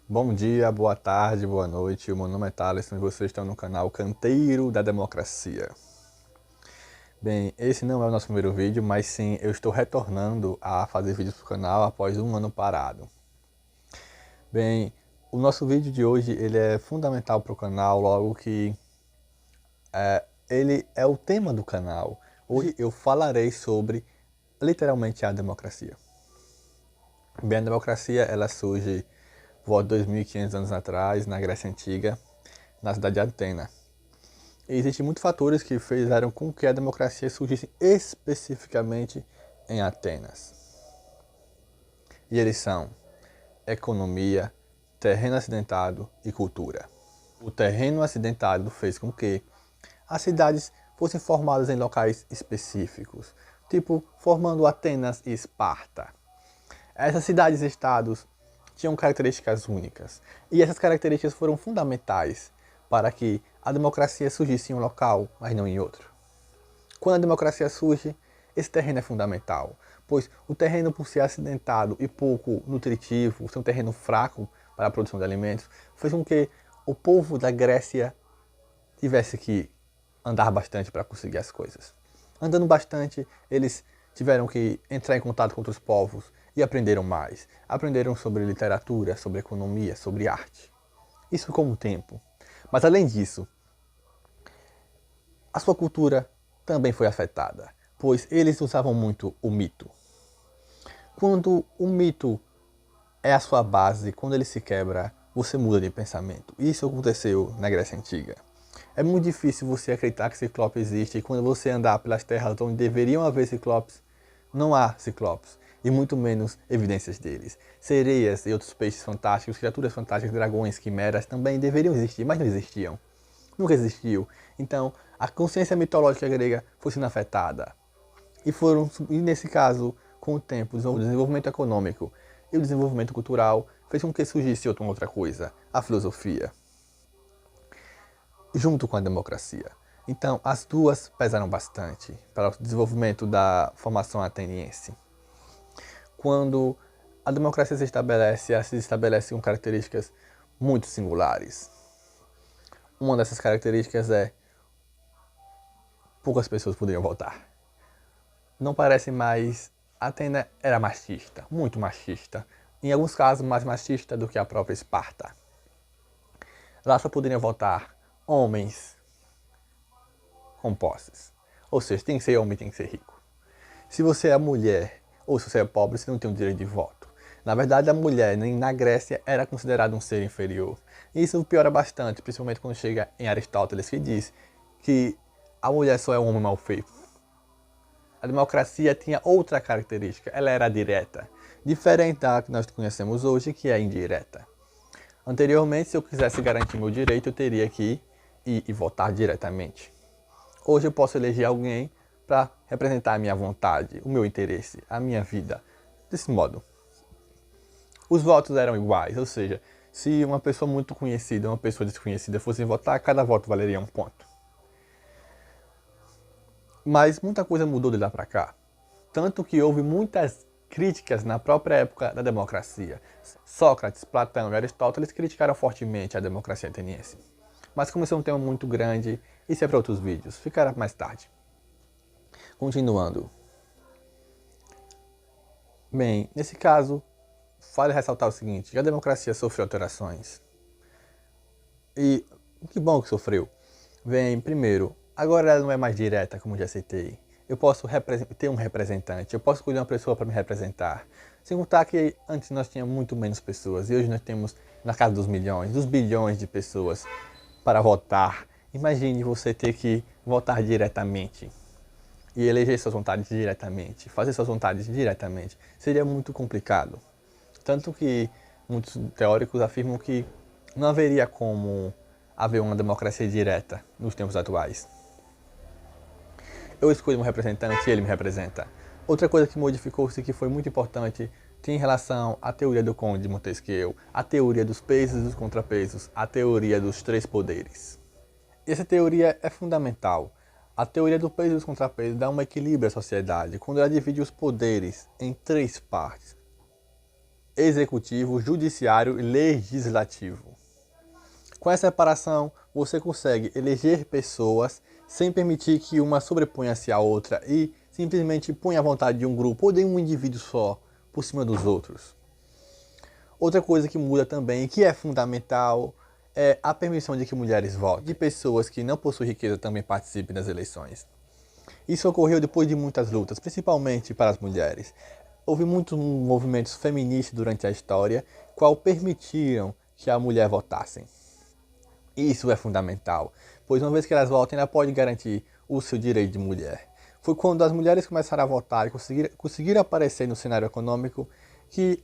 Bom dia, boa tarde, boa noite. O meu nome é Thaleson e vocês estão no canal Canteiro da Democracia. Bem, esse não é o nosso primeiro vídeo, mas sim, eu estou retornando a fazer vídeos para o canal após um ano parado. Bem, o nosso vídeo de hoje ele é fundamental para o canal, logo que ele é o tema do canal. Hoje eu falarei sobre, literalmente, a democracia. Bem, a democracia ela surge por volta de 2.500 anos atrás, na Grécia Antiga, na cidade de Atenas. E existem muitos fatores que fizeram com que a democracia surgisse especificamente em Atenas. E eles são economia, terreno acidentado e cultura. O terreno acidentado fez com que as cidades fossem formadas em locais específicos, tipo formando Atenas e Esparta. Essas cidades-estados tinham características únicas, e essas características foram fundamentais para que a democracia surgisse em um local, mas não em outro. Quando a democracia surge, esse terreno é fundamental, pois o terreno, por ser acidentado e pouco nutritivo, ser um terreno fraco para a produção de alimentos, fez com que o povo da Grécia tivesse que andar bastante para conseguir as coisas. Andando bastante, eles tiveram que entrar em contato com outros povos e aprenderam mais. Aprenderam sobre literatura, sobre economia, sobre arte. Isso com o tempo. Mas além disso, a sua cultura também foi afetada, pois eles usavam muito o mito. Quando o mito é a sua base, quando ele se quebra, você muda de pensamento. Isso aconteceu na Grécia Antiga. É muito difícil você acreditar que ciclope existe e quando você andar pelas terras onde deveriam haver ciclopes, não há ciclopes, e muito menos evidências deles. Sereias e outros peixes fantásticos, criaturas fantásticas, dragões, quimeras também deveriam existir, mas não existiam. Nunca existiu. Então, a consciência mitológica grega foi sendo afetada. E nesse caso, com o tempo, o desenvolvimento econômico e o desenvolvimento cultural fez com que surgisse outra coisa, a filosofia, junto com a democracia. Então, as duas pesaram bastante para o desenvolvimento da formação ateniense. Quando a democracia ela se estabelece com características muito singulares. Uma dessas características é poucas pessoas poderiam votar. Não parece mais... Atenas era machista, muito machista. Em alguns casos, mais machista do que a própria Esparta. Lá só poderiam votar homens com posses. Ou seja, tem que ser homem, tem que ser rico. Se você é mulher ou se você é pobre, você não tem o direito de voto. Na verdade, a mulher na Grécia era considerada um ser inferior. E isso piora bastante, principalmente quando chega em Aristóteles, que diz que a mulher só é um homem mal feito. A democracia tinha outra característica, ela era direta, diferente da que nós conhecemos hoje, que é indireta. Anteriormente, se eu quisesse garantir meu direito, eu teria que ir e votar diretamente. Hoje eu posso eleger alguém para representar a minha vontade, o meu interesse, a minha vida. Desse modo, os votos eram iguais, ou seja, se uma pessoa muito conhecida e uma pessoa desconhecida fossem votar, cada voto valeria um ponto. Mas muita coisa mudou de lá para cá. Tanto que houve muitas críticas na própria época da democracia. Sócrates, Platão e Aristóteles criticaram fortemente a democracia ateniense. Mas como esse é um tema muito grande, isso é para outros vídeos, ficará mais tarde. Continuando. Bem, nesse caso, vale ressaltar o seguinte, que a democracia sofreu alterações. E que bom que sofreu. Bem, primeiro, agora ela não é mais direta, como já citei. Eu posso ter um representante, eu posso escolher uma pessoa para me representar. Sem contar que antes nós tínhamos muito menos pessoas e hoje nós temos na casa dos milhões, dos bilhões de pessoas para votar. Imagine você ter que votar diretamente e eleger suas vontades diretamente, fazer suas vontades diretamente. Seria muito complicado. Tanto que muitos teóricos afirmam que não haveria como haver uma democracia direta nos tempos atuais. Eu escolho um representante e ele me representa. Outra coisa que modificou-se que foi muito importante tem relação à teoria do Conde de Montesquieu, a teoria dos pesos e dos contrapesos, a teoria dos três poderes. Essa teoria é fundamental. A teoria do peso e dos contrapesos dá um equilíbrio à sociedade quando ela divide os poderes em três partes. executivo, judiciário e legislativo. Com essa separação, você consegue eleger pessoas sem permitir que uma sobreponha-se à outra e simplesmente ponha a vontade de um grupo ou de um indivíduo só por cima dos outros. Outra coisa que muda também, que é fundamental, é a permissão de que mulheres votem, de pessoas que não possuem riqueza também participem das eleições. Isso ocorreu depois de muitas lutas, principalmente para as mulheres. Houve muitos movimentos feministas durante a história, qual permitiram que a mulher votasse. Isso é fundamental, pois uma vez que elas votem, ela pode garantir o seu direito de mulher. Foi quando as mulheres começaram a votar e conseguiram aparecer no cenário econômico que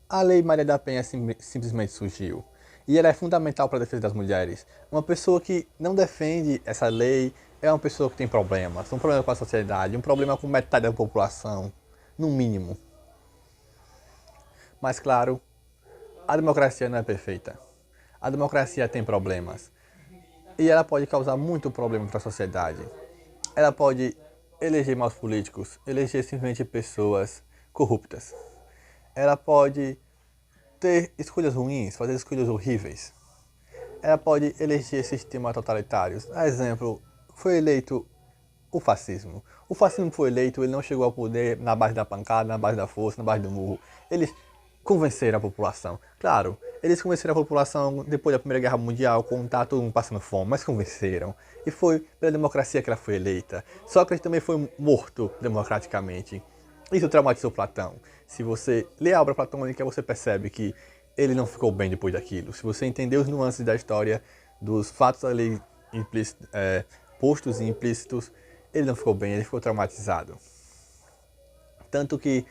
a Lei Maria da Penha simplesmente surgiu. E ela é fundamental para a defesa das mulheres. Uma pessoa que não defende essa lei é uma pessoa que tem problemas. Um problema com a sociedade, um problema com metade da população, no mínimo. Mas claro, a democracia não é perfeita. A democracia tem problemas. E ela pode causar muito problema para a sociedade. Ela pode eleger maus políticos, eleger simplesmente pessoas corruptas. Ela pode ter escolhas ruins, fazer escolhas horríveis. Ela pode eleger sistemas totalitários. A exemplo, foi eleito o fascismo. O fascismo foi eleito, ele não chegou ao poder na base da pancada, na base da força, na base do murro. Eles convenceram a população. Claro, eles convenceram a população depois da Primeira Guerra Mundial, com tá todo mundo passando fome, mas convenceram. E foi pela democracia que ela foi eleita. Sócrates também foi morto democraticamente. Isso traumatizou Platão. Se você lê a obra platônica, você percebe que ele não ficou bem depois daquilo. Se você entender os nuances da história, dos fatos ali postos e implícitos, ele não ficou bem, ele ficou traumatizado. Tanto que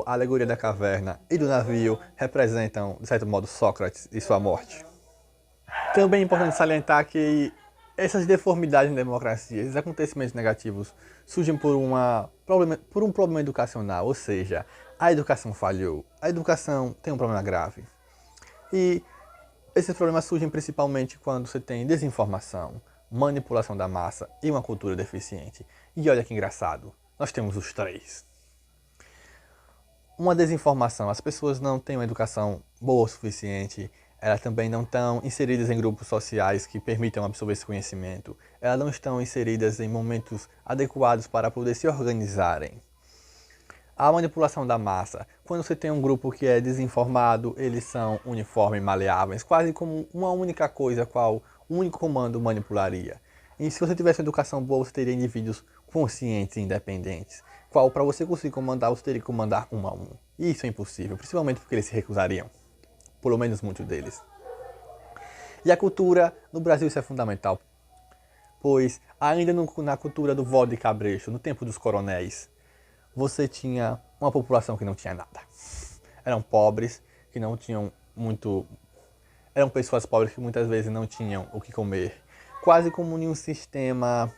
a alegoria da caverna e do navio representam, de certo modo, Sócrates e sua morte. Também é importante salientar que essas deformidades na democracia, esses acontecimentos negativos, surgem por um problema educacional, ou seja, a educação falhou, a educação tem um problema grave. E esses problemas surgem principalmente quando você tem desinformação, manipulação da massa e uma cultura deficiente. E olha que engraçado, nós temos os três. Uma desinformação, as pessoas não têm uma educação boa o suficiente, elas também não estão inseridas em grupos sociais que permitam absorver esse conhecimento, elas não estão inseridas em momentos adequados para poder se organizarem. A manipulação da massa, quando você tem um grupo que é desinformado, eles são uniformes, maleáveis, quase como uma única coisa qual um único comando manipularia. E se você tivesse uma educação boa, você teria indivíduos conscientes e independentes, qual para você conseguir comandar, você teria que comandar um a um. E isso é impossível, principalmente porque eles se recusariam, pelo menos muitos deles. E a cultura, no Brasil isso é fundamental, pois ainda na cultura do voto de cabresto, no tempo dos coronéis, você tinha uma população que não tinha nada. Eram pobres, que não tinham muito... Eram pessoas pobres que muitas vezes não tinham o que comer. Quase como em um sistema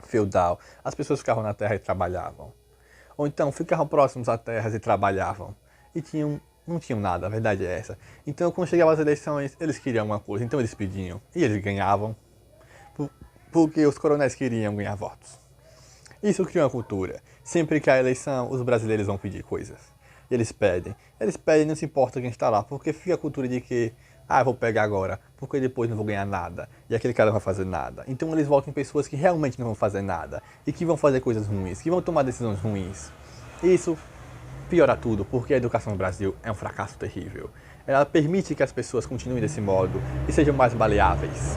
feudal. As pessoas ficavam na terra e trabalhavam. Ou então ficavam próximos a terras e trabalhavam. E não tinham nada, a verdade é essa. Então quando chegavam as eleições, eles queriam alguma coisa, então eles pediam. E eles ganhavam. Porque os coronéis queriam ganhar votos. Isso cria uma cultura. Sempre que há eleição, os brasileiros vão pedir coisas. E eles pedem. Eles pedem, não se importa quem está lá, porque fica a cultura de que, eu vou pegar agora, porque depois não vou ganhar nada. E aquele cara não vai fazer nada. Então eles votam em pessoas que realmente não vão fazer nada. E que vão fazer coisas ruins, que vão tomar decisões ruins. Isso piora tudo, porque a educação no Brasil é um fracasso terrível. Ela permite que as pessoas continuem desse modo e sejam mais maleáveis.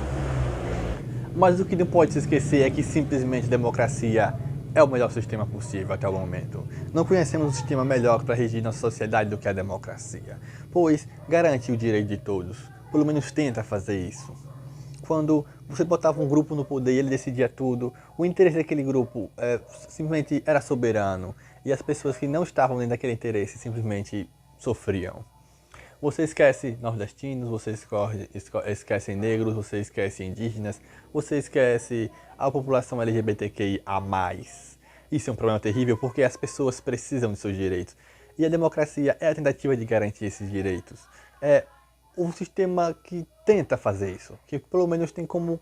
Mas o que não pode se esquecer é que simplesmente democracia é o melhor sistema possível até o momento. Não conhecemos um sistema melhor para regir nossa sociedade do que a democracia, pois garante o direito de todos, pelo menos tenta fazer isso. Quando você botava um grupo no poder e ele decidia tudo, o interesse daquele grupo simplesmente era soberano, e as pessoas que não estavam dentro daquele interesse simplesmente sofriam. Você esquece nordestinos, você esquece negros, você esquece indígenas, você esquece a população LGBTQIA+. Isso é um problema terrível porque as pessoas precisam de seus direitos. E a democracia é a tentativa de garantir esses direitos. É o sistema que tenta fazer isso, que pelo menos tem como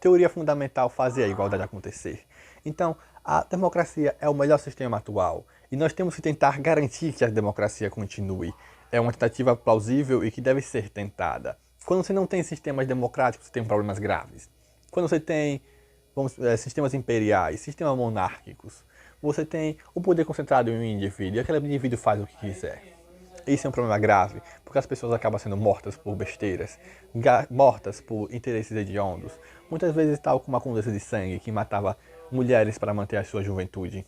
teoria fundamental fazer a igualdade acontecer. Então, a democracia é o melhor sistema atual. E nós temos que tentar garantir que a democracia continue. É uma tentativa plausível e que deve ser tentada. Quando você não tem sistemas democráticos, você tem problemas graves. Quando você tem sistemas imperiais, sistemas monárquicos, você tem o poder concentrado em um indivíduo e aquele indivíduo faz o que quiser. Isso é um problema grave, porque as pessoas acabam sendo mortas por besteiras, mortas por interesses hediondos. Muitas vezes tal como a Condessa de Sangue, que matava mulheres para manter a sua juventude.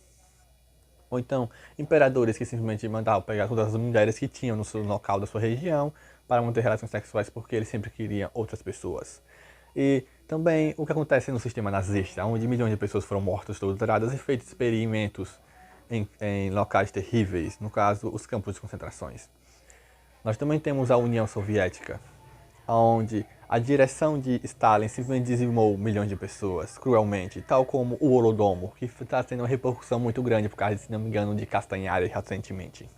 Ou então, imperadores que simplesmente mandavam pegar todas as mulheres que tinham no seu local da sua região para manter relações sexuais porque eles sempre queriam outras pessoas. E também o que acontece no sistema nazista, onde milhões de pessoas foram mortas, torturadas e feitos experimentos em locais terríveis, no caso, os campos de concentrações. Nós também temos a União Soviética, onde a direção de Stalin simplesmente dizimou milhões de pessoas, cruelmente, tal como o Holodomor, que está tendo uma repercussão muito grande por causa, se não me engano, de Castanhari recentemente.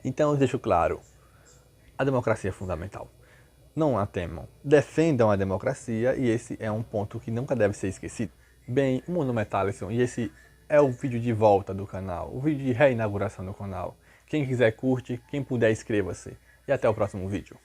Então eu deixo claro, a democracia é fundamental. Não a temam, defendam a democracia e esse é um ponto que nunca deve ser esquecido. Bem, o meu nome é Thaleson e esse é o vídeo de volta do canal, o vídeo de reinauguração do canal. Quem quiser curte, quem puder inscreva-se e até o próximo vídeo.